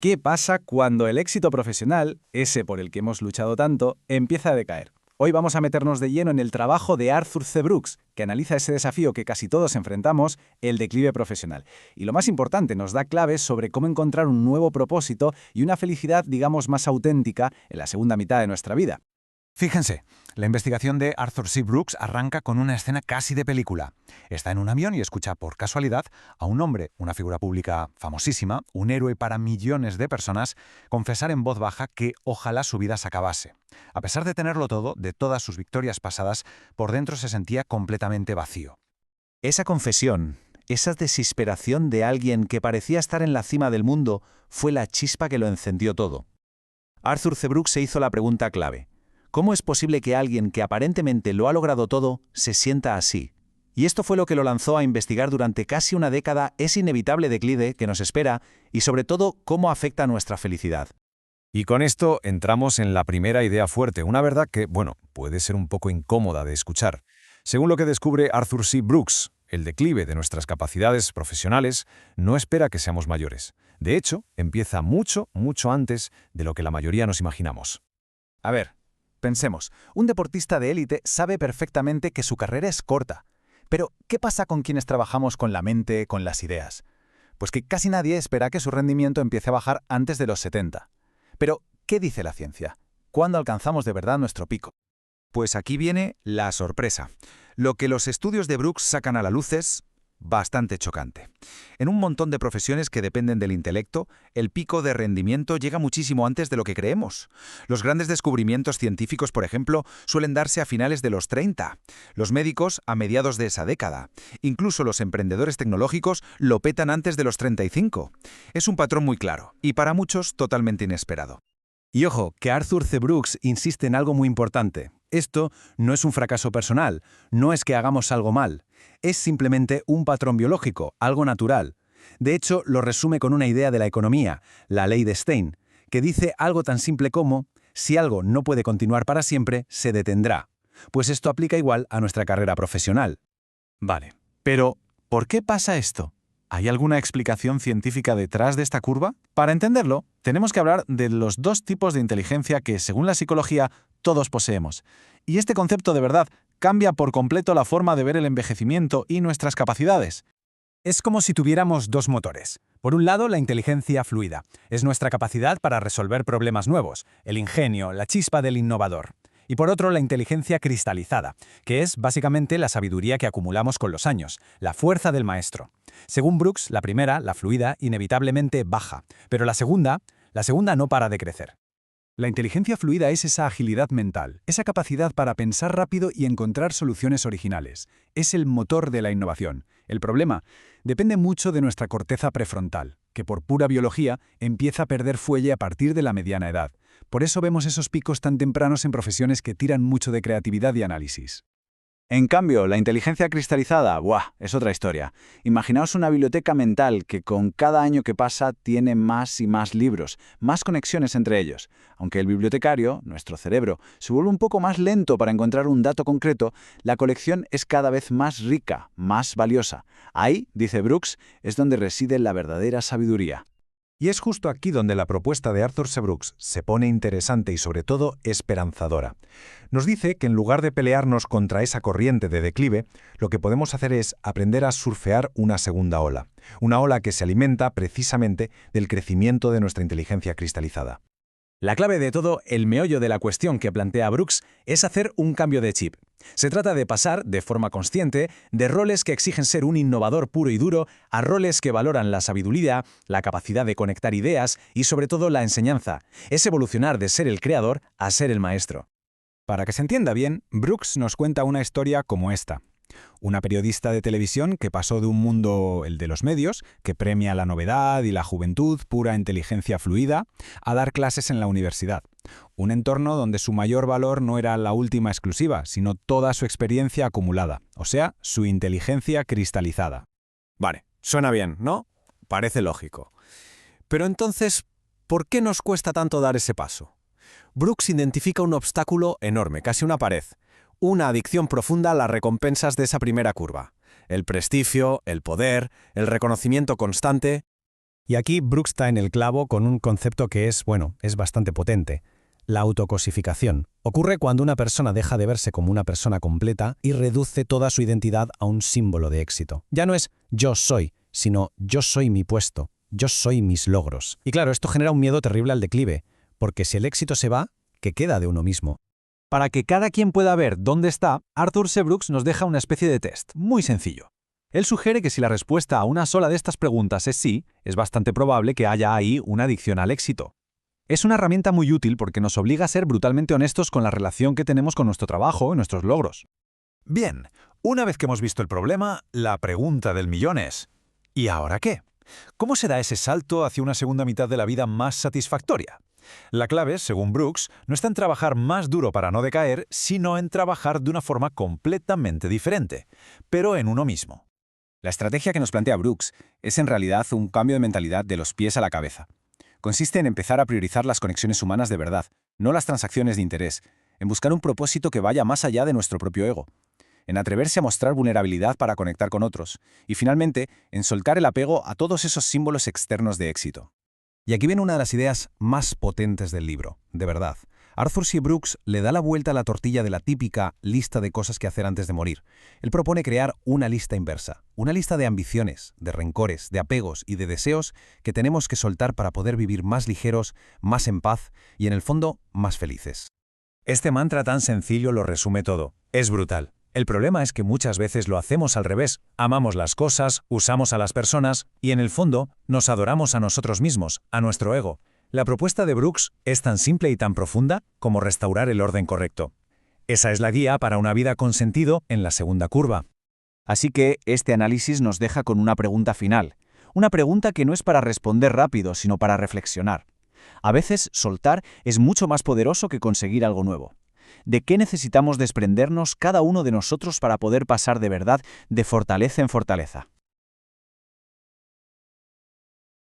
¿Qué pasa cuando el éxito profesional, ese por el que hemos luchado tanto, empieza a decaer? Hoy vamos a meternos de lleno en el trabajo de Arthur C. Brooks, que analiza ese desafío que casi todos enfrentamos, el declive profesional. Y lo más importante, nos da claves sobre cómo encontrar un nuevo propósito y una felicidad, digamos, más auténtica en la segunda mitad de nuestra vida. Fíjense, la investigación de Arthur C. Brooks arranca con una escena casi de película. Está en un avión y escucha por casualidad a un hombre, una figura pública famosísima, un héroe para millones de personas, confesar en voz baja que ojalá su vida se acabase. A pesar de tenerlo todo, de todas sus victorias pasadas, por dentro se sentía completamente vacío. Esa confesión, esa desesperación de alguien que parecía estar en la cima del mundo, fue la chispa que lo encendió todo. Arthur C. Brooks se hizo la pregunta clave: ¿cómo es posible que alguien que aparentemente lo ha logrado todo se sienta así? Y esto fue lo que lo lanzó a investigar durante casi una década ese inevitable declive que nos espera y, sobre todo, cómo afecta a nuestra felicidad. Y con esto entramos en la primera idea fuerte, una verdad que, puede ser un poco incómoda de escuchar. Según lo que descubre Arthur C. Brooks, el declive de nuestras capacidades profesionales no espera que seamos mayores. De hecho, empieza mucho, mucho antes de lo que la mayoría nos imaginamos. A ver, pensemos, un deportista de élite sabe perfectamente que su carrera es corta. Pero, ¿qué pasa con quienes trabajamos con la mente, con las ideas? Pues que casi nadie espera que su rendimiento empiece a bajar antes de los 70. Pero, ¿qué dice la ciencia? ¿Cuándo alcanzamos de verdad nuestro pico? Pues aquí viene la sorpresa. Lo que los estudios de Brooks sacan a la luz es bastante chocante. En un montón de profesiones que dependen del intelecto, el pico de rendimiento llega muchísimo antes de lo que creemos. Los grandes descubrimientos científicos, por ejemplo, suelen darse a finales de los 30, los médicos a mediados de esa década. Incluso los emprendedores tecnológicos lo petan antes de los 35. Es un patrón muy claro y para muchos totalmente inesperado. Y ojo, que Arthur C. Brooks insiste en algo muy importante. Esto no es un fracaso personal, no es que hagamos algo mal. Es simplemente un patrón biológico, algo natural. De hecho, lo resume con una idea de la economía, la ley de Stein, que dice algo tan simple como: si algo no puede continuar para siempre, se detendrá. Pues esto aplica igual a nuestra carrera profesional. Vale, pero ¿por qué pasa esto? ¿Hay alguna explicación científica detrás de esta curva? Para entenderlo, tenemos que hablar de los dos tipos de inteligencia que, según la psicología, todos poseemos. Y este concepto de verdad cambia por completo la forma de ver el envejecimiento y nuestras capacidades. Es como si tuviéramos dos motores. Por un lado, la inteligencia fluida. Es nuestra capacidad para resolver problemas nuevos, el ingenio, la chispa del innovador. Y por otro, la inteligencia cristalizada, que es básicamente la sabiduría que acumulamos con los años, la fuerza del maestro. Según Brooks, la primera, la fluida, inevitablemente baja, pero la segunda no para de crecer. La inteligencia fluida es esa agilidad mental, esa capacidad para pensar rápido y encontrar soluciones originales. Es el motor de la innovación. El problema depende mucho de nuestra corteza prefrontal, que por pura biología empieza a perder fuelle a partir de la mediana edad. Por eso vemos esos picos tan tempranos en profesiones que tiran mucho de creatividad y análisis. En cambio, la inteligencia cristalizada, ¡buah!, es otra historia. Imaginaos una biblioteca mental que con cada año que pasa tiene más y más libros, más conexiones entre ellos. Aunque el bibliotecario, nuestro cerebro, se vuelve un poco más lento para encontrar un dato concreto, la colección es cada vez más rica, más valiosa. Ahí, dice Brooks, es donde reside la verdadera sabiduría. Y es justo aquí donde la propuesta de Arthur C. Brooks se pone interesante y sobre todo esperanzadora. Nos dice que en lugar de pelearnos contra esa corriente de declive, lo que podemos hacer es aprender a surfear una segunda ola. Una ola que se alimenta precisamente del crecimiento de nuestra inteligencia cristalizada. La clave de todo, el meollo de la cuestión que plantea Brooks, es hacer un cambio de chip. Se trata de pasar, de forma consciente, de roles que exigen ser un innovador puro y duro a roles que valoran la sabiduría, la capacidad de conectar ideas y sobre todo la enseñanza. Es evolucionar de ser el creador a ser el maestro. Para que se entienda bien, Brooks nos cuenta una historia como esta. Una periodista de televisión que pasó de un mundo, el de los medios, que premia la novedad y la juventud, pura inteligencia fluida, a dar clases en la universidad. Un entorno donde su mayor valor no era la última exclusiva, sino toda su experiencia acumulada, o sea, su inteligencia cristalizada. Vale, suena bien, ¿no? Parece lógico. Pero entonces, ¿por qué nos cuesta tanto dar ese paso? Brooks identifica un obstáculo enorme, casi una pared. Una adicción profunda a las recompensas de esa primera curva. El prestigio, el poder, el reconocimiento constante. Y aquí Brooks está en el clavo con un concepto que es bastante potente. La autocosificación. Ocurre cuando una persona deja de verse como una persona completa y reduce toda su identidad a un símbolo de éxito. Ya no es yo soy, sino yo soy mi puesto, yo soy mis logros. Y claro, esto genera un miedo terrible al declive, porque si el éxito se va, ¿qué queda de uno mismo? Para que cada quien pueda ver dónde está, Arthur C. Brooks nos deja una especie de test, muy sencillo. Él sugiere que si la respuesta a una sola de estas preguntas es sí, es bastante probable que haya ahí una adicción al éxito. Es una herramienta muy útil porque nos obliga a ser brutalmente honestos con la relación que tenemos con nuestro trabajo y nuestros logros. Bien, una vez que hemos visto el problema, la pregunta del millón es ¿y ahora qué? ¿Cómo se da ese salto hacia una segunda mitad de la vida más satisfactoria? La clave, según Brooks, no está en trabajar más duro para no decaer, sino en trabajar de una forma completamente diferente, pero en uno mismo. La estrategia que nos plantea Brooks es en realidad un cambio de mentalidad de los pies a la cabeza. Consiste en empezar a priorizar las conexiones humanas de verdad, no las transacciones de interés, en buscar un propósito que vaya más allá de nuestro propio ego, en atreverse a mostrar vulnerabilidad para conectar con otros, y finalmente, en soltar el apego a todos esos símbolos externos de éxito. Y aquí viene una de las ideas más potentes del libro, de verdad. Arthur C. Brooks le da la vuelta a la tortilla de la típica lista de cosas que hacer antes de morir. Él propone crear una lista inversa, una lista de ambiciones, de rencores, de apegos y de deseos que tenemos que soltar para poder vivir más ligeros, más en paz y, en el fondo, más felices. Este mantra tan sencillo lo resume todo. Es brutal. El problema es que muchas veces lo hacemos al revés. Amamos las cosas, usamos a las personas y, en el fondo, nos adoramos a nosotros mismos, a nuestro ego. La propuesta de Brooks es tan simple y tan profunda como restaurar el orden correcto. Esa es la guía para una vida con sentido en la segunda curva. Así que este análisis nos deja con una pregunta final. Una pregunta que no es para responder rápido, sino para reflexionar. A veces, soltar es mucho más poderoso que conseguir algo nuevo. ¿De qué necesitamos desprendernos cada uno de nosotros para poder pasar de verdad de fortaleza en fortaleza?